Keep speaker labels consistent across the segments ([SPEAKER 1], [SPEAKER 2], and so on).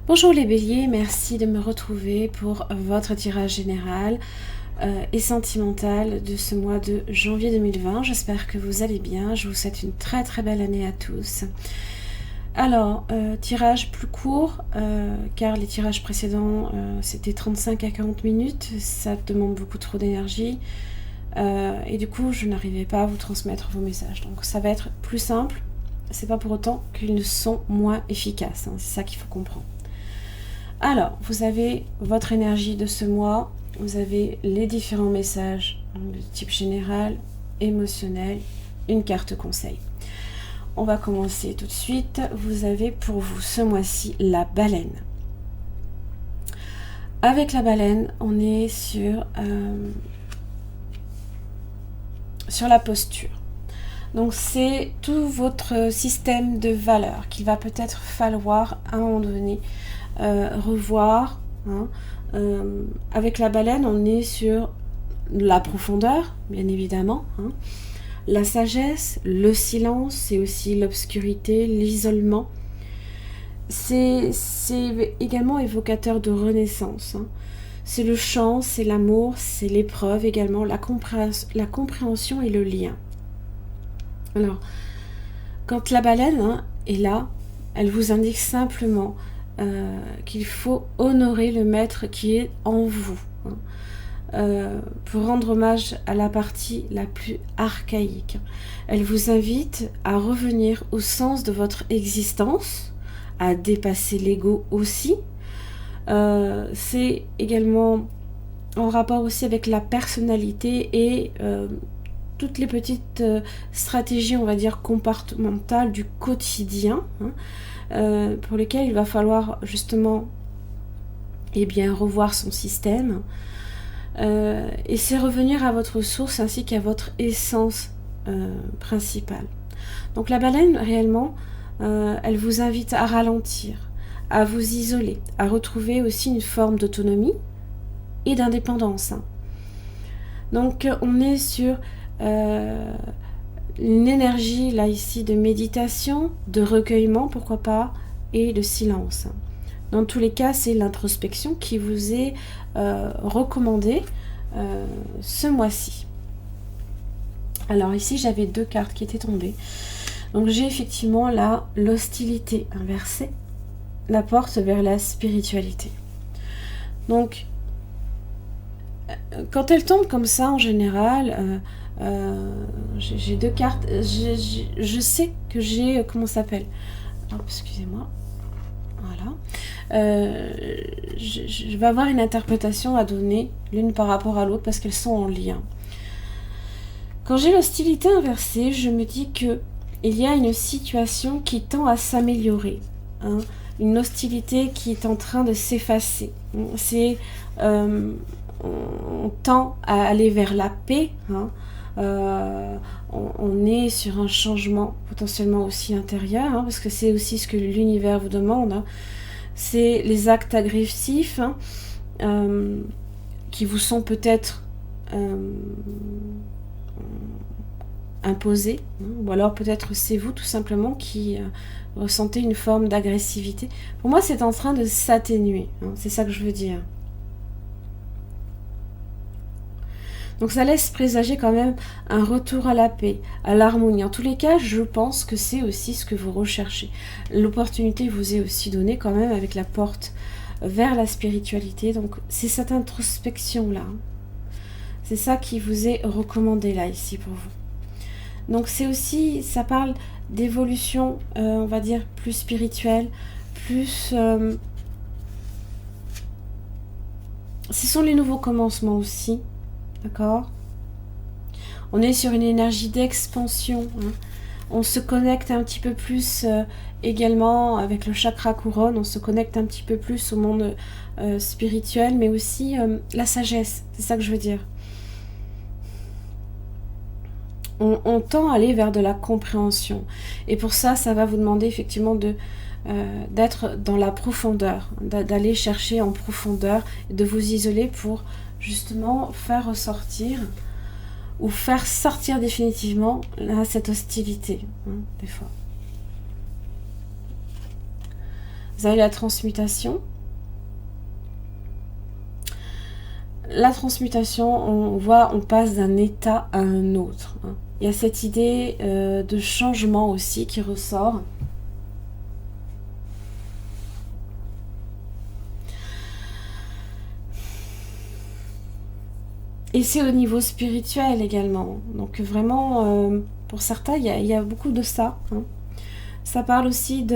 [SPEAKER 1] Bonjour les béliers, merci de me retrouver pour votre tirage général et sentimental de ce mois de janvier 2020. J'espère que vous allez bien, je vous souhaite une très très belle année à tous. Alors, tirage plus court, car les tirages précédents c'était 35 à 40 minutes, ça demande beaucoup trop d'énergie et du coup je n'arrivais pas à vous transmettre vos messages. Donc ça va être plus simple, c'est pas pour autant qu'ils sont moins efficaces, hein, c'est ça qu'il faut comprendre. Alors, vous avez votre énergie de ce mois, vous avez les différents messages de type général, émotionnel, une carte conseil. On va commencer tout de suite. Vous avez pour vous ce mois-ci la baleine. Avec la baleine, on est sur la posture. Donc c'est tout votre système de valeurs qu'il va peut-être falloir à un moment donné revoir. Avec la baleine, on est sur la profondeur, bien évidemment. La sagesse, le silence, c'est aussi l'obscurité, l'isolement. C'est également évocateur de renaissance. C'est le chant, c'est l'amour, c'est l'épreuve également, la compréhension et le lien. Alors, quand la baleine est là, elle vous indique simplement qu'il faut honorer le maître qui est en vous, pour rendre hommage à la partie la plus archaïque. Elle vous invite à revenir au sens de votre existence, à dépasser l'ego aussi. C'est également en rapport aussi avec la personnalité et toutes les petites stratégies, on va dire, comportementales du quotidien, pour lesquelles il va falloir justement revoir son système. Et c'est revenir à votre source ainsi qu'à votre essence principale. Donc la baleine, réellement, elle vous invite à ralentir, à vous isoler, à retrouver aussi une forme d'autonomie et d'indépendance. Donc on est sur une énergie là ici de méditation, de recueillement, pourquoi pas, et de silence. Dans tous les cas, c'est l'introspection qui vous est recommandée ce mois-ci. Alors ici, j'avais deux cartes qui étaient tombées. Donc j'ai effectivement là l'hostilité inversée, la porte vers la spiritualité. Donc quand elle tombe comme ça en général, j'ai deux cartes. Je sais que j'ai comment ça s'appelle. Excusez-moi. Voilà. Je vais avoir une interprétation à donner l'une par rapport à l'autre parce qu'elles sont en lien. Quand j'ai l'hostilité inversée, je me dis que il y a une situation qui tend à s'améliorer, une hostilité qui est en train de s'effacer. C'est on tend à aller vers la paix. On est sur un changement potentiellement aussi intérieur, parce que c'est aussi ce que l'univers vous demande. C'est les actes agressifs qui vous sont peut-être imposés, ou alors peut-être c'est vous tout simplement qui ressentez une forme d'agressivité. Pour moi, c'est en train de s'atténuer, c'est ça que je veux dire. Donc ça laisse présager quand même un retour à la paix, à l'harmonie. En tous les cas, je pense que c'est aussi ce que vous recherchez. L'opportunité vous est aussi donnée quand même avec la porte vers la spiritualité. Donc c'est cette introspection-là. C'est ça qui vous est recommandé là, ici, pour vous. Donc c'est aussi, ça parle d'évolution, on va dire, plus spirituelle, plus... ce sont les nouveaux commencements aussi. D'accord ? On est sur une énergie d'expansion. On se connecte un petit peu plus également avec le chakra couronne. On se connecte un petit peu plus au monde spirituel, mais aussi la sagesse. C'est ça que je veux dire. On tend à aller vers de la compréhension. Et pour ça, ça va vous demander effectivement d'être dans la profondeur, d'aller chercher en profondeur, de vous isoler pour justement faire ressortir ou faire sortir définitivement cette hostilité, des fois. Vous avez la transmutation. La transmutation, on voit, on passe d'un état à un autre. Hein. Il y a cette idée de changement aussi qui ressort. Et c'est au niveau spirituel également. Donc vraiment, pour certains, il y a beaucoup de ça. Hein. Ça parle aussi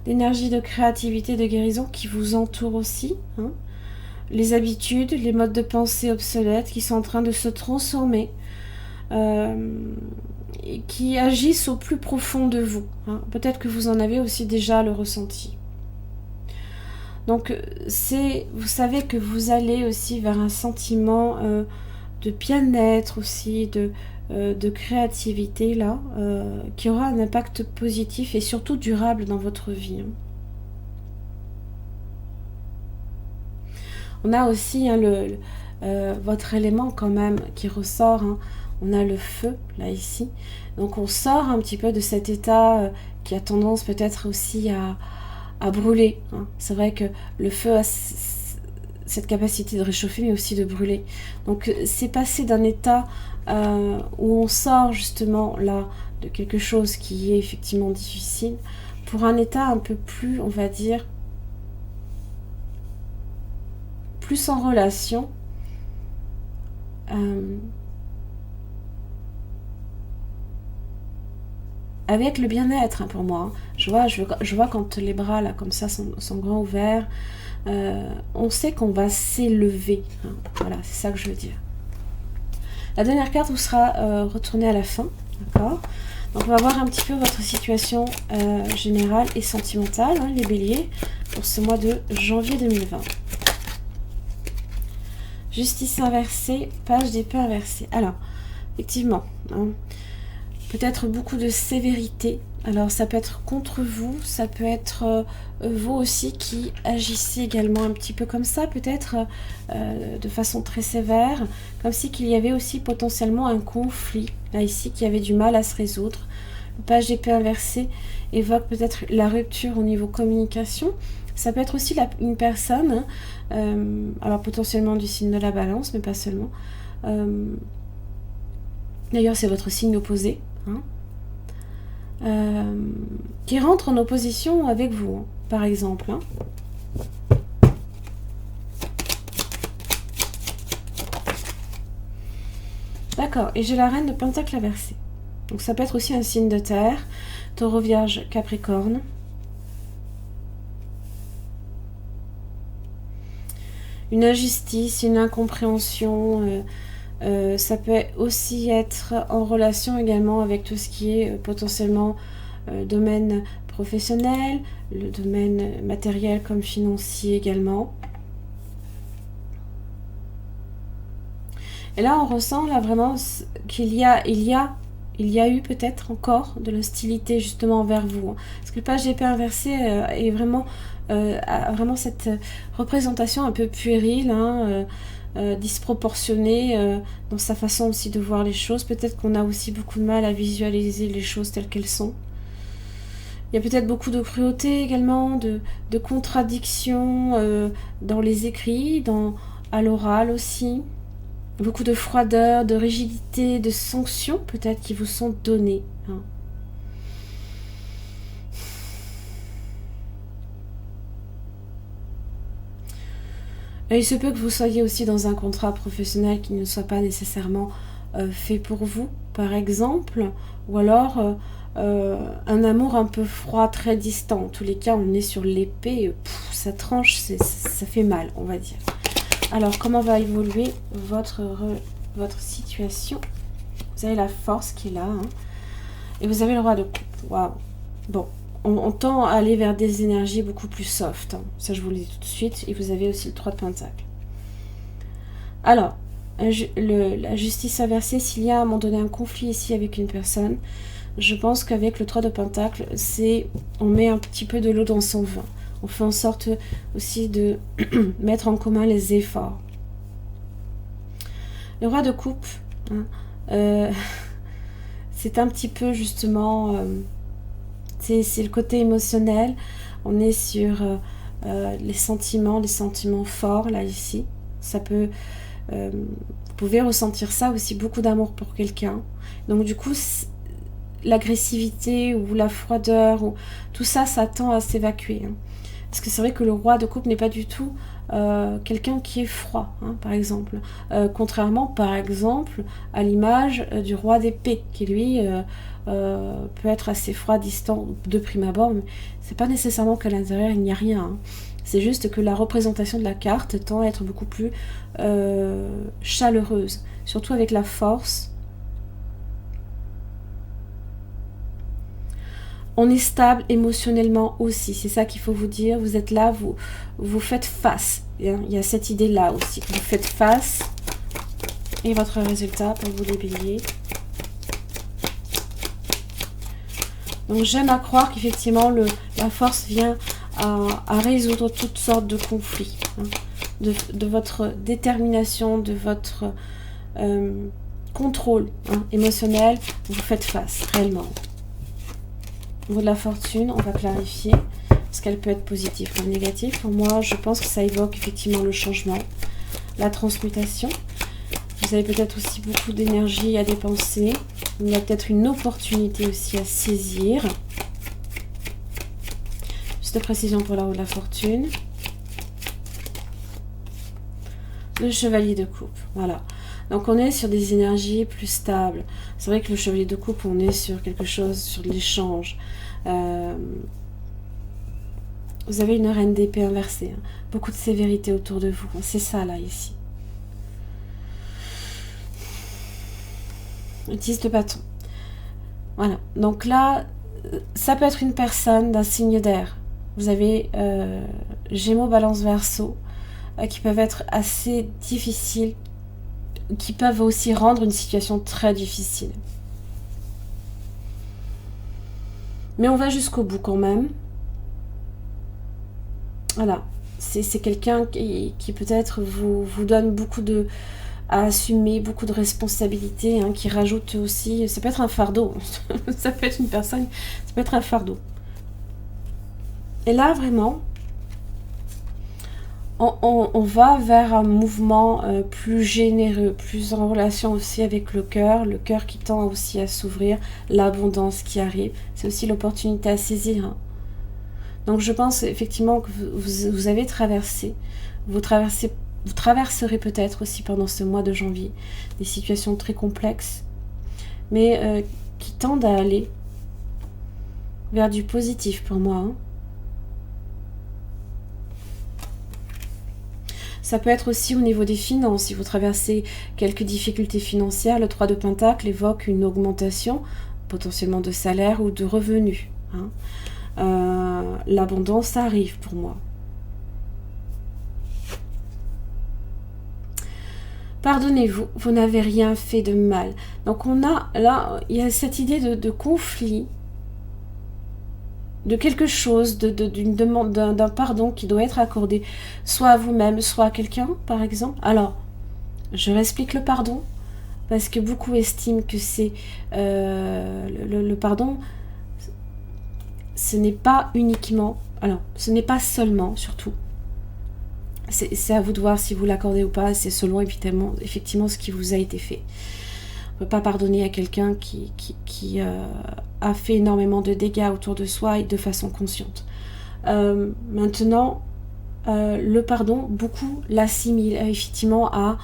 [SPEAKER 1] d'énergie de créativité, de guérison qui vous entoure aussi. Hein. Les habitudes, les modes de pensée obsolètes qui sont en train de se transformer. Et qui agissent au plus profond de vous. Hein. Peut-être que vous en avez aussi déjà le ressenti. Donc, vous savez que vous allez aussi vers un sentiment de bien-être aussi, de créativité là, qui aura un impact positif et surtout durable dans votre vie. Hein. On a aussi hein, votre élément quand même qui ressort. Hein. On a le feu là ici. Donc on sort un petit peu de cet état qui a tendance peut-être aussi à brûler. Hein. C'est vrai que le feu a cette capacité de réchauffer mais aussi de brûler. Donc c'est passé d'un état où on sort justement là de quelque chose qui est effectivement difficile pour un état un peu plus, on va dire, plus en relation avec le bien-être hein, pour moi. Je vois quand les bras là comme ça sont grands ouverts, on sait qu'on va s'élever. Hein. Voilà, c'est ça que je veux dire. La dernière carte vous sera retournée à la fin, d'accord. Donc on va voir un petit peu votre situation générale et sentimentale, hein, les béliers, pour ce mois de janvier 2020. Justice inversée, page d'épée inversée. Alors, effectivement, hein, peut-être beaucoup de sévérité. Alors, ça peut être contre vous, ça peut être vous aussi qui agissez également un petit peu comme ça, peut-être de façon très sévère, comme si qu'il y avait aussi potentiellement un conflit, là ici, qui avait du mal à se résoudre. Le page d'épée inversée évoque peut-être la rupture au niveau communication. Ça peut être aussi une personne, alors potentiellement du signe de la balance, mais pas seulement. D'ailleurs, c'est votre signe opposé, hein, qui rentre en opposition avec vous, hein, par exemple. Hein. D'accord, et j'ai la reine de Pentacle inversée. Donc ça peut être aussi un signe de terre, Taureau, Vierge, Capricorne. Une injustice, une incompréhension, ça peut aussi être en relation également avec tout ce qui est potentiellement domaine professionnel, le domaine matériel comme financier également. Et là on ressent là vraiment qu'il y a eu peut-être encore de l'hostilité justement envers vous. Parce que le page d'épée inversée est vraiment a vraiment cette représentation un peu puérile, hein, disproportionnée dans sa façon aussi de voir les choses. Peut-être qu'on a aussi beaucoup de mal à visualiser les choses telles qu'elles sont. Il y a peut-être beaucoup de cruauté également, de contradictions dans les écrits, à l'oral aussi. Beaucoup de froideur, de rigidité, de sanctions peut-être qui vous sont données. Hein. Et il se peut que vous soyez aussi dans un contrat professionnel qui ne soit pas nécessairement fait pour vous, par exemple, ou alors un amour un peu froid, très distant. En tous les cas, on est sur l'épée, ça tranche, ça fait mal, on va dire. Alors, comment va évoluer votre situation? Vous avez la force qui est là, hein, et vous avez le roi de coupe. Waouh. Bon. On tend à aller vers des énergies beaucoup plus soft. Hein. Ça, je vous le dis tout de suite. Et vous avez aussi le 3 de Pentacle. Alors, la justice inversée, s'il y a à un moment donné un conflit ici avec une personne, je pense qu'avec le 3 de Pentacle, on met un petit peu de l'eau dans son vin. On fait en sorte aussi de mettre en commun les efforts. Le roi de coupe, hein, c'est un petit peu justement... c'est le côté émotionnel. On est sur les sentiments forts, là, ici. Ça peut... vous pouvez ressentir ça aussi, beaucoup d'amour pour quelqu'un. Donc, du coup, l'agressivité ou la froideur, ou tout ça, ça tend à s'évacuer. Hein. Parce que c'est vrai que le roi de coupe n'est pas du tout quelqu'un qui est froid, hein, par exemple. Contrairement, par exemple, à l'image du roi d'épée, qui lui peut être assez froid, distant de prime abord, mais c'est pas nécessairement qu'à l'intérieur il n'y a rien. Hein. C'est juste que la représentation de la carte tend à être beaucoup plus chaleureuse, surtout avec la force. On est stable émotionnellement aussi, c'est ça qu'il faut vous dire. Vous êtes là, vous faites face. Il y a cette idée-là aussi, que vous faites face. Et votre résultat pour vous les béliers. Donc j'aime à croire qu'effectivement la force vient à résoudre toutes sortes de conflits. Hein, de votre détermination, de votre contrôle émotionnel, vous faites face réellement. Au niveau de la fortune, on va clarifier, parce qu'elle peut être positive ou négative. Pour moi, je pense que ça évoque effectivement le changement, la transmutation. Vous avez peut-être aussi beaucoup d'énergie à dépenser. Il y a peut-être une opportunité aussi à saisir. Juste de précision pour la roue de la fortune. Le chevalier de coupe, voilà. Donc on est sur des énergies plus stables. C'est vrai que le chevalier de coupe, on est sur quelque chose, sur de l'échange. Vous avez une reine d'épée inversée. Hein. Beaucoup de sévérité autour de vous. C'est ça là, ici. Le 10 de bâton. Voilà. Donc là, ça peut être une personne d'un signe d'air. Vous avez Gémeaux, Balance, Verseau, qui peuvent être assez difficiles, qui peuvent aussi rendre une situation très difficile. Mais on va jusqu'au bout quand même. Voilà. C'est quelqu'un qui peut-être vous donne beaucoup à assumer, beaucoup de responsabilités, hein, qui rajoute aussi... Ça peut être un fardeau. Ça peut être une personne, ça peut être un fardeau. Et là, vraiment... On va vers un mouvement plus généreux, plus en relation aussi avec le cœur qui tend aussi à s'ouvrir, l'abondance qui arrive. C'est aussi l'opportunité à saisir. Hein. Donc je pense effectivement que vous avez traversé, vous traverserez peut-être aussi pendant ce mois de janvier des situations très complexes, mais qui tendent à aller vers du positif pour moi. Hein. Ça peut être aussi au niveau des finances. Si vous traversez quelques difficultés financières, le 3 de Pentacle évoque une augmentation potentiellement de salaire ou de revenus. Hein. L'abondance arrive pour moi. Pardonnez-vous, vous n'avez rien fait de mal. Donc on a là, il y a cette idée de conflit, de quelque chose, d'une demande, d'un pardon qui doit être accordé, soit à vous-même, soit à quelqu'un, par exemple. Alors, je réexplique le pardon, parce que beaucoup estiment que c'est le pardon, ce n'est pas uniquement, alors, ce n'est pas seulement, surtout, c'est à vous de voir si vous l'accordez ou pas, c'est selon effectivement ce qui vous a été fait. On ne peut pas pardonner à quelqu'un qui a fait énormément de dégâts autour de soi et de façon consciente. Maintenant, le pardon, beaucoup l'assimilent effectivement à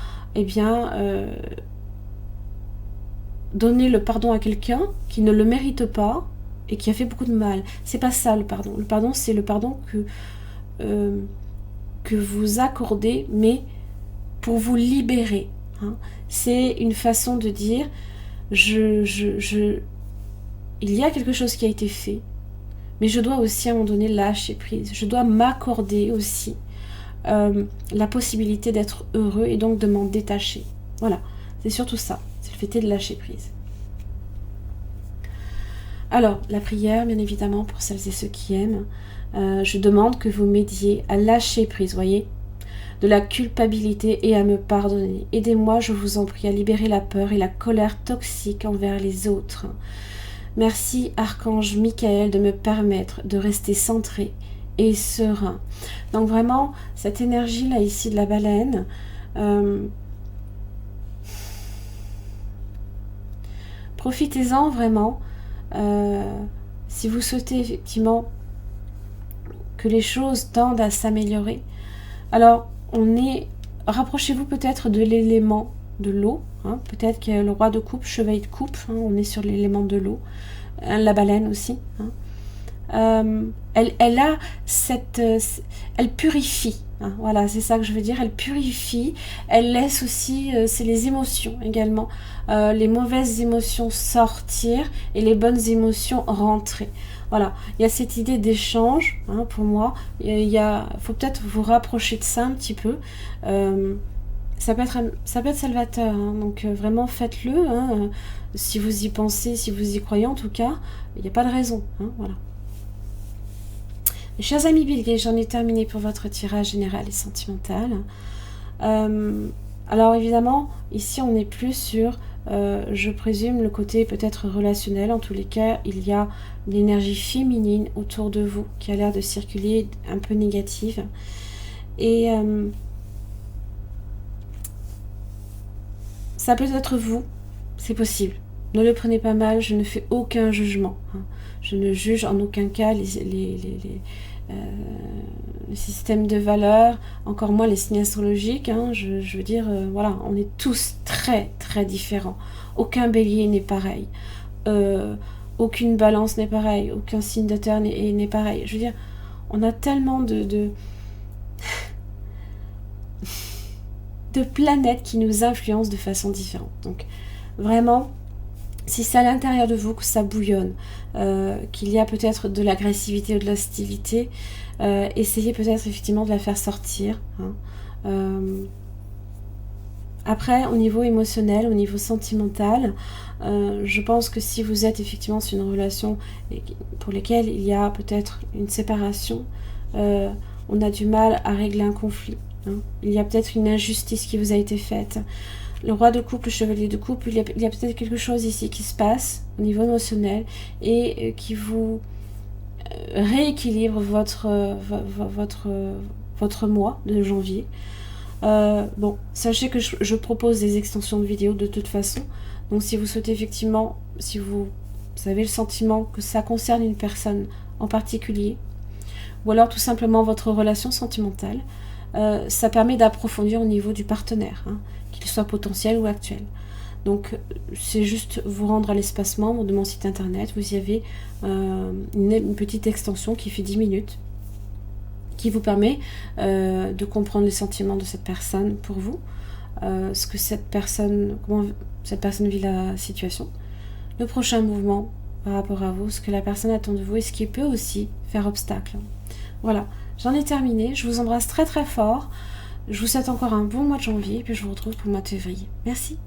[SPEAKER 1] donner le pardon à quelqu'un qui ne le mérite pas et qui a fait beaucoup de mal. C'est pas ça le pardon. Le pardon, c'est le pardon que vous accordez, mais pour vous libérer. Hein. C'est une façon de dire il y a quelque chose qui a été fait, mais je dois aussi à un moment donné lâcher prise. Je dois m'accorder aussi la possibilité d'être heureux et donc de m'en détacher. Voilà, c'est surtout ça. C'est le fait de lâcher prise. Alors, la prière, bien évidemment, pour celles et ceux qui aiment, je demande que vous m'aidiez à lâcher prise, voyez, de la culpabilité et à me pardonner. Aidez-moi, je vous en prie, à libérer la peur et la colère toxique envers les autres. Merci, Archange Michael, de me permettre de rester centré et serein. Donc vraiment, cette énergie-là ici de la baleine, profitez-en vraiment. Si vous souhaitez effectivement que les choses tendent à s'améliorer, alors rapprochez-vous peut-être de l'élément de l'eau, hein, peut-être que le roi de coupe, chevalier de coupe, hein, on est sur l'élément de l'eau, la baleine aussi, hein. Elle a elle purifie, hein, voilà, c'est ça que je veux dire, elle purifie, elle laisse aussi, c'est les émotions également, les mauvaises émotions sortir et les bonnes émotions rentrer. Voilà, il y a cette idée d'échange, hein, pour moi, faut peut-être vous rapprocher de ça un petit peu. Ça peut être salvateur, hein, donc vraiment faites-le, hein, si vous y pensez, si vous y croyez en tout cas, il n'y a pas de raison, hein, voilà. Mes chers amis béliers, j'en ai terminé pour votre tirage général et sentimental. Alors évidemment, ici on n'est plus sur, je présume, le côté peut-être relationnel. En tous les cas, il y a une énergie féminine autour de vous qui a l'air de circuler, un peu négative. Et ça peut être vous, c'est possible. Ne le prenez pas mal, je ne fais aucun jugement, hein. Je ne juge en aucun cas les systèmes de valeurs, encore moins les signes astrologiques, hein. Je veux dire, voilà, on est tous très très différents. Aucun bélier n'est pareil. Aucune balance n'est pareille. Aucun signe de terre n'est pareil. Je veux dire, on a tellement de planètes qui nous influencent de façon différente. Donc, vraiment, si c'est à l'intérieur de vous que ça bouillonne, qu'il y a peut-être de l'agressivité ou de l'hostilité, essayez peut-être effectivement de la faire sortir, hein. Après, au niveau émotionnel, au niveau sentimental, je pense que si vous êtes effectivement sur une relation pour laquelle il y a peut-être une séparation, on a du mal à régler un conflit, hein. Il y a peut-être une injustice qui vous a été faite. Le roi de coupe, le chevalier de coupe, il y a peut-être quelque chose ici qui se passe au niveau émotionnel et qui vous rééquilibre votre mois de janvier. Bon, sachez que je propose des extensions de vidéos de toute façon. Donc si vous souhaitez effectivement, si vous avez le sentiment que ça concerne une personne en particulier, ou alors tout simplement votre relation sentimentale, ça permet d'approfondir au niveau du partenaire, hein, qu'il soit potentiel ou actuel. Donc c'est juste vous rendre à l'espace membre de mon site internet, vous y avez une petite extension qui fait 10 minutes, qui vous permet de comprendre les sentiments de cette personne pour vous, comment cette personne vit la situation, le prochain mouvement par rapport à vous, ce que la personne attend de vous et ce qui peut aussi faire obstacle. Voilà, j'en ai terminé, je vous embrasse très très fort, je vous souhaite encore un bon mois de janvier et puis je vous retrouve pour le mois de février. Merci.